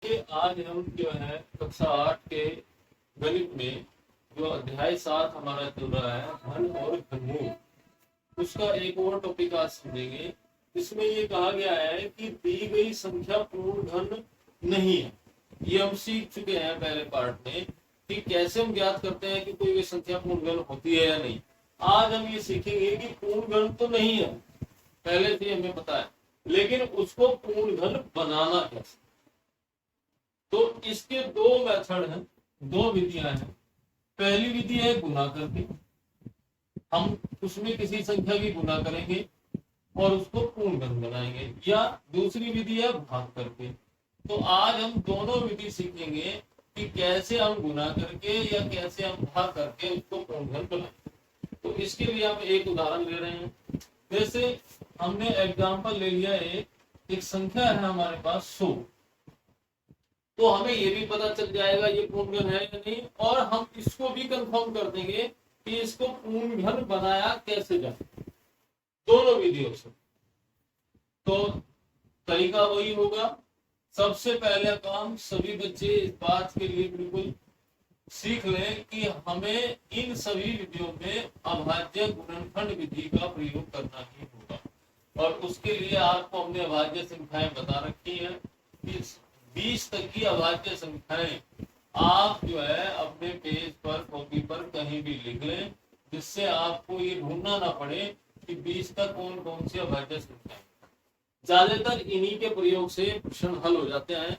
कि आज हम जो है कक्षा 8 के गणित में जो अध्याय 7 हमारा चल रहा है घन और घनमूल, उसका एक और टॉपिक आज समझेंगे। इसमें ये कहा गया है कि दी गई संख्या पूर्ण घन नहीं है। ये हम सीख चुके हैं पहले पार्ट में कि कैसे हम ज्ञात करते हैं कि कोई भी संख्या पूर्ण घन होती है या नहीं। आज हम ये सीखेंगे कि पूर्ण घन तो नहीं है, पहले से हमें पता है, लेकिन उसको पूर्ण घन बनाना कैसे। तो इसके दो मेथड हैं, दो विधियां हैं। पहली विधि है गुना करके, हम उसमें किसी संख्या की गुना करेंगे और उसको पूर्ण घन बनाएंगे, या दूसरी विधि है भाग करके। तो आज हम दोनों विधि सीखेंगे कि कैसे हम गुना करके या कैसे हम भाग करके उसको पूर्ण घन बनाएंगे। तो इसके लिए हम एक उदाहरण ले रहे हैं। जैसे हमने एग्जाम्पल ले लिया, एक संख्या है हमारे पास 100, तो हमें ये भी पता चल जाएगा ये पूर्ण घन है या नहीं, और हम इसको भी कंफर्म कर देंगे कि इसको पूर्ण घन बनाया कैसे जाए, दोनों विधियों से। तो तरीका वही होगा। सबसे पहले काम सभी बच्चे इस बात के लिए बिल्कुल सीख लें कि हमें इन सभी विधियों में अभाज्य गुणनखंड विधि का प्रयोग करना ही होगा। और उसके लिए आपको हमने अभाज्य संख्याएं बता रखी है कि 20 तक की अभाज्य संख्याएं आप जो है अपने पेज पर, कॉपी पर कहीं भी लिख लें, जिससे आपको ये ढूंढना ना पड़े कि 20 तक कौन कौन सी अभाज्य संख्याएं। ज्यादातर इन्हीं के प्रयोग से प्रश्न हल हो जाते हैं।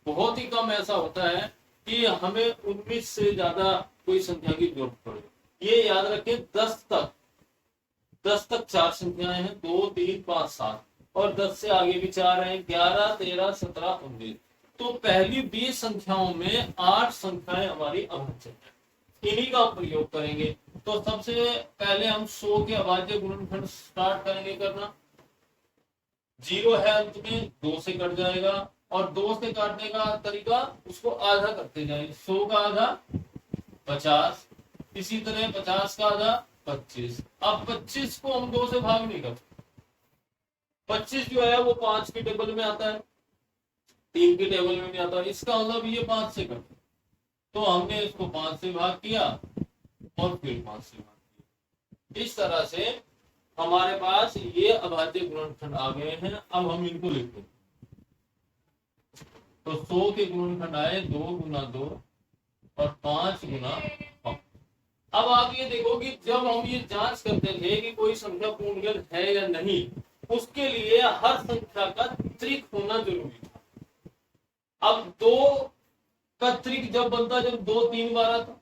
बहुत ही कम ऐसा होता है कि हमें 19 से ज्यादा कोई संख्या की जरूरत पड़े। ये याद रखें, 10 तक 4 संख्याएं हैं, 2, 3, 5, 7, और 10 से आगे भी 4 हैं, 11, 13, 17, 19। तो पहली 20 संख्याओं में 8 संख्याएं हमारी अभाज्य हैं, इन्हीं का प्रयोग करेंगे। तो सबसे पहले हम 100 के अभाज्य गुणनखंड स्टार्ट करेंगे करना। 0 है अंत में, 2 से कट जाएगा, और 2 से काटने का तरीका उसको आधा करते जाएंगे। 100 का आधा 50, इसी तरह 50 का आधा 25। अब 25 को हम 2 से भाग नहीं करते। 25 जो है वो 5 की टेबल में आता है, 3 की टेबल में नहीं आता। इसका मतलब ये 5 से कट, तो हमने इसको 5 से भाग किया और फिर 5 से भाग किया। इस तरह से हमारे पास ये अभाज्य गुणनखंड आ गए हैं। अब हम इनको लिखते हैं। तो 100 के गुणनखंड आए 2 गुना 2 और 5 गुना 5। अब आप ये देखो कि जब हम ये जांच करते थे कि कोई संख्या पूर्ण घन है या नहीं, उसके लिए हर संख्या का त्रिक होना जरूरी था। अब 2 का त्रिक जब बनता, जब 2 3 बार आता,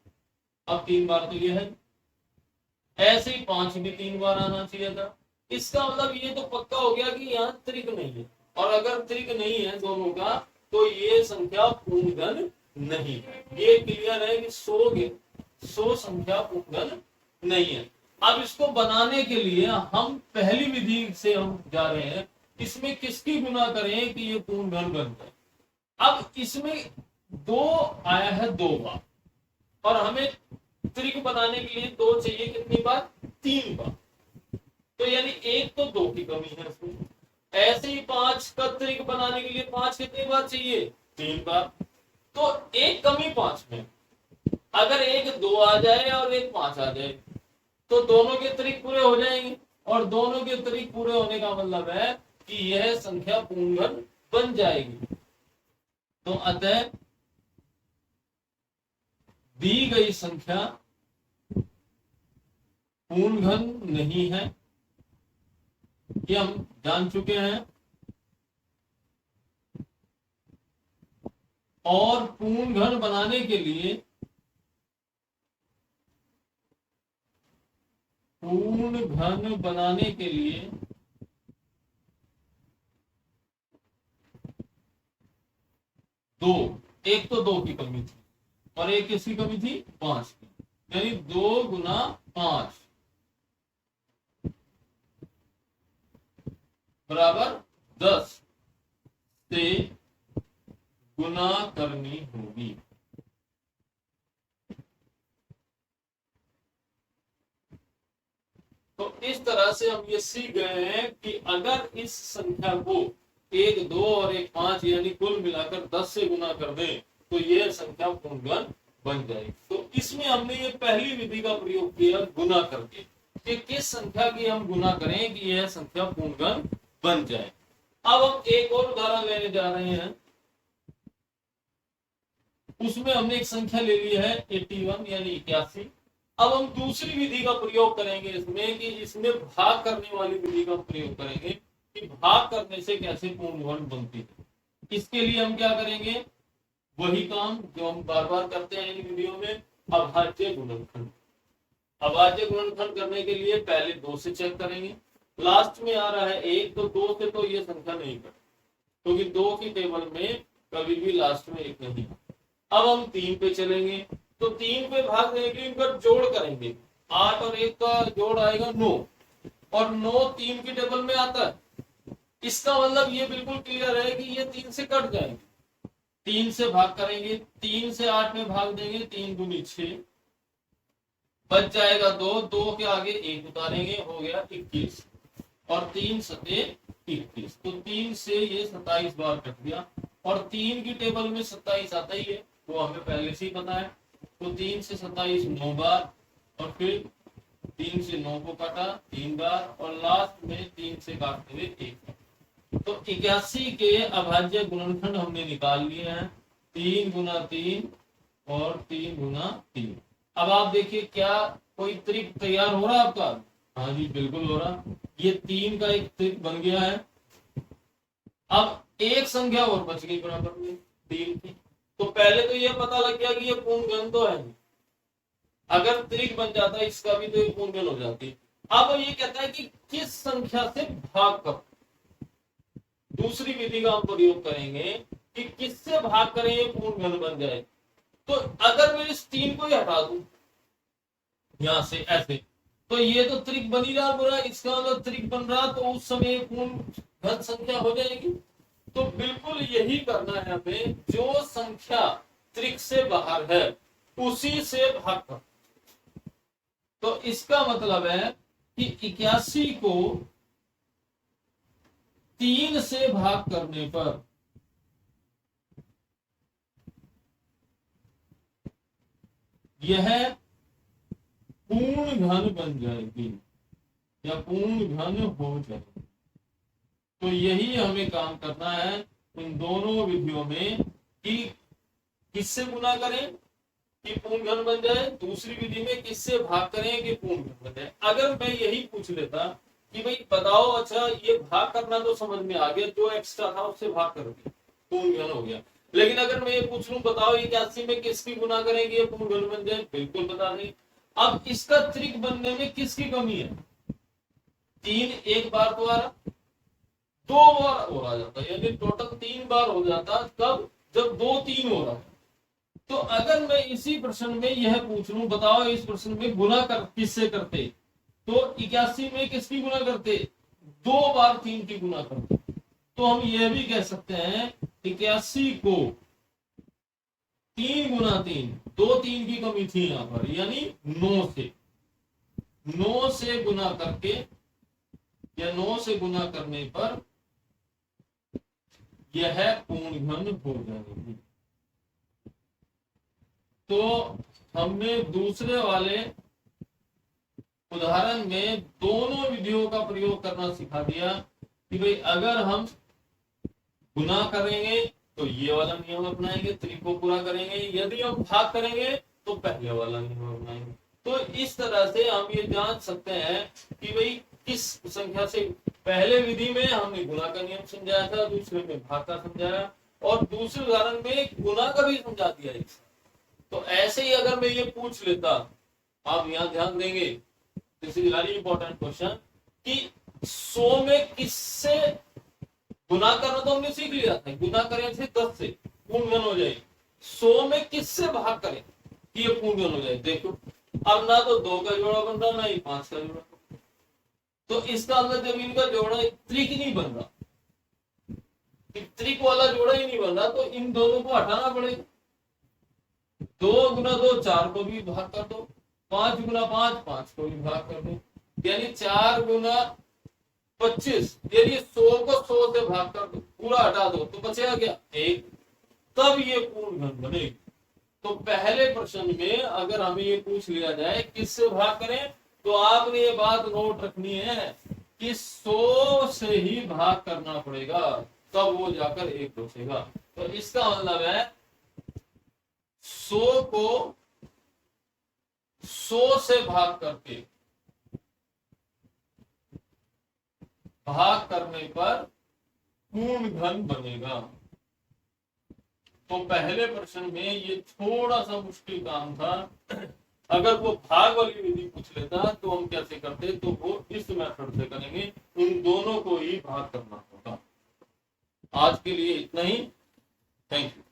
अब 3 बार तो ये है, ऐसे ही 5 भी 3 बार आना चाहिए था। इसका मतलब ये तो पक्का हो गया कि यहाँ त्रिक नहीं है, और अगर त्रिक नहीं है दोनों का, तो ये संख्या पूर्ण घन नहीं है। ये क्लियर है कि 100 संख्या पूर्ण घन नहीं है। अब इसको बनाने के लिए हम पहली विधि से हम जा रहे हैं, इसमें किसकी गुना करें कि ये पूर्ण घन बन जाए। अब इसमें 2 आया है 2 बार, और हमें त्रिक बनाने के लिए 2 चाहिए कितनी बार? 3 बार। तो यानी 1 तो 2 की कमी है इसमें। ऐसे ही 5 का त्रिक बनाने के लिए 5 कितनी बार चाहिए? 3 बार। तो एक कमी 5 में, अगर एक 2 आ जाए और एक 5 आ जाए, तो दोनों के त्रिक पूरे हो जाएंगे, और दोनों के त्रिक पूरे होने का मतलब है कि यह संख्या पूर्ण घन बन जाएगी। तो अतः दी गई संख्या पूर्ण घन नहीं है, ये हम जान चुके हैं। और पूर्ण घन बनाने के लिए, पूर्ण घन बनाने के लिए 2, एक तो 2 की कमी थी, और एक किसकी कमी थी? 5 की। यानी 2 गुना 5 बराबर 10 से गुना करनी होगी। तो इस तरह से हम ये सीख गए हैं कि अगर इस संख्या को एक 2 और एक 5 यानी कुल मिलाकर 10 से गुना कर दें तो यह संख्या पूर्णगण बन जाएगी। तो इसमें हमने ये पहली विधि का प्रयोग किया गुना करके, कि किस संख्या की हम गुना करें कि यह संख्या पूर्णगण बन जाए। अब हम एक और उदाहरण लेने जा रहे हैं, उसमें हमने एक संख्या ले ली है 81 यानी 81। अब हम दूसरी विधि का प्रयोग करेंगे इसमें, कि इसमें भाग करने वाली विधि का प्रयोग करेंगे कि भाग करने से कैसे पूर्णगण बनती है। इसके लिए हम क्या करेंगे, वही काम जो हम बार बार करते हैं इन विधियों में, अभाज्य गुणनखंड। अभाज्य गुणनखंड करने के लिए पहले 2 से चेक करेंगे, लास्ट में आ रहा है 1, तो 2 से तो ये संख्या नहीं कटे, क्योंकि 2 की टेबल में कभी भी लास्ट में 1 नहीं। अब हम 3 पे चलेंगे, तो 3 पे भाग देने के लिए इनका जोड़ करेंगे, 8 और 1 का जोड़ आएगा 9, और 9 3 की टेबल में आता है। इसका मतलब ये बिल्कुल क्लियर है कि ये 3 से कट जाएंगे। 3 से भाग करेंगे, 3 से 8 में भाग देंगे, 3 दूनी 6, बच जाएगा 2, 2 के आगे 1 उतारेंगे, हो गया 21, और 3 सते 21, तो 3 से ये 27 बार कट गया, और 3 की टेबल में 27 आता ही है, वो हमें पहले से ही पता है। तो 3 से 27 9 बार, और फिर 3 से 9 को काटा 3 बार, और लास्ट में 3 से काटते हुए 1। तो 81 के अभाज्य गुणनखंड हमने निकाल लिए हैं, 3 गुना 3 और 3 गुना 3। अब आप देखिए क्या कोई त्रिक तैयार हो रहा है आपका? हाँ जी बिल्कुल हो रहा। ये 3 का एक त्रिक बन गया है। अब एक संख्या और बच गई बराबर में 3 की, तो पहले तो ये पता लग गया कि ये पूर्णगण तो है, अगर त्रिक बन जाता इसका भी तो ये पूर्णगण हो जाती। अब ये कहता है कि किस संख्या से भाग कर, दूसरी विधि का हम प्रयोग करेंगे कि किससे भाग करें ये पूर्णगण बन जाए। तो अगर मैं इस 3 को ही हटा दूं यहां से ऐसे, तो ये तो त्रिक बन ही रहा बुरा, इसका मतलब त्रिक बन रहा, तो उस समय पूर्णगण संख्या हो जाएगी। तो बिल्कुल यही करना है हमें, जो संख्या त्रिक से बाहर है उसी से भाग कर। तो इसका मतलब है कि 81 को 3 से भाग करने पर यह पूर्ण घन बन जाएगी या पूर्ण घन हो जाएगी। तो यही हमें काम करना है इन दोनों विधियों में, कि किससे गुना करें कि पूर्ण घन बन जाए, दूसरी विधि में किससे भाग करें कि पूर्ण घन बन जाए। अगर मैं यही पूछ लेता कि भाई बताओ, अच्छा ये भाग करना तो समझ में आ गया, जो एक्स्ट्रा था उससे भाग कर दिया, पूर्ण घन हो गया। लेकिन अगर मैं ये पूछ लूं बताओ 81 में किसकी गुना करेंगे ये पूर्ण घन बन जाए, बिल्कुल बता दें। अब इसका त्रिक बनने में किसकी कमी है? 3 एक बार तो आ रहा, 2 बार और आ जाता, यानी टोटल 3 बार हो जाता। कब? जब 2 3 हो रहा है। तो अगर मैं इसी प्रश्न में यह पूछ लूं बताओ इस प्रश्न में गुना कर किससे करते, तो 81 में किसकी गुना करते? 2 बार 3 की गुना करते। तो हम यह भी कह सकते हैं 81 को 3 गुना 3, 2 3 की कमी थी यहां पर, यानी 9 से गुना करके या 9 से गुना करने पर यह पूर्ण घन हो जाएगी। तो हमने दूसरे वाले उदाहरण में दोनों विधियों का प्रयोग करना सिखा दिया कि भाई अगर हम गुना करेंगे तो ये वाला नियम अपनाएंगे, त्रिक को पूरा करेंगे, यदि हम भाग करेंगे तो पहले वाला नियम अपनाएंगे। तो इस तरह से हम ये जान सकते हैं कि भाई किस संख्या से, पहले विधि में हमने गुना का नियम समझाया था, दूसरे में भाग का समझाया, और दूसरे उदाहरण में गुना का भी समझा दिया। तो ऐसे ही अगर मैं ये पूछ लेता, आप यहाँ ध्यान देंगे, this is very important question, कि 100 में किससे गुना करना तो हमने सीख लिया था, गुना करें थे 10 से पूर्ण घन हो जाए। 100 में किससे भाग करें कि ये पूर्ण घन हो जाए। देखो अब ना तो 2 का जोड़ा बन रहा, ना ही 5 का जोड़ा, तो इसका मतलब जब इनका जोड़ा त्रिक नहीं बन रहा, त्रिक वाला जोड़ा ही नहीं बन रहा, तो इन दोनों को हटाना पड़ेगा। 2 गुना 2 4 को भी भाग कर दो, 5 गुना 5 5 को भी भाग कर दो, यानी 4 गुना 25, यदि 100 को 100 से भाग कर दो, पूरा हटा दो तो बचेगा क्या 1, तब ये पूर्ण घन बनेगी। तो पहले प्रश्न में अगर हमें ये पूछ लिया जाए किससे भाग करें, तो आपने ये बात नोट रखनी है कि 100 से ही भाग करना पड़ेगा, तब वो जाकर 1 बचेगा। तो इसका मतलब है 100 को 100 से भाग करने पर पूर्ण घन बनेगा। तो पहले प्रश्न में ये थोड़ा सा मुश्किल काम था, अगर वो भाग वाली विधि पूछ लेता तो हम कैसे करते, तो वो इस मेथड से करेंगे, उन दोनों को ही भाग करना होगा। आज के लिए इतना ही, थैंक यू।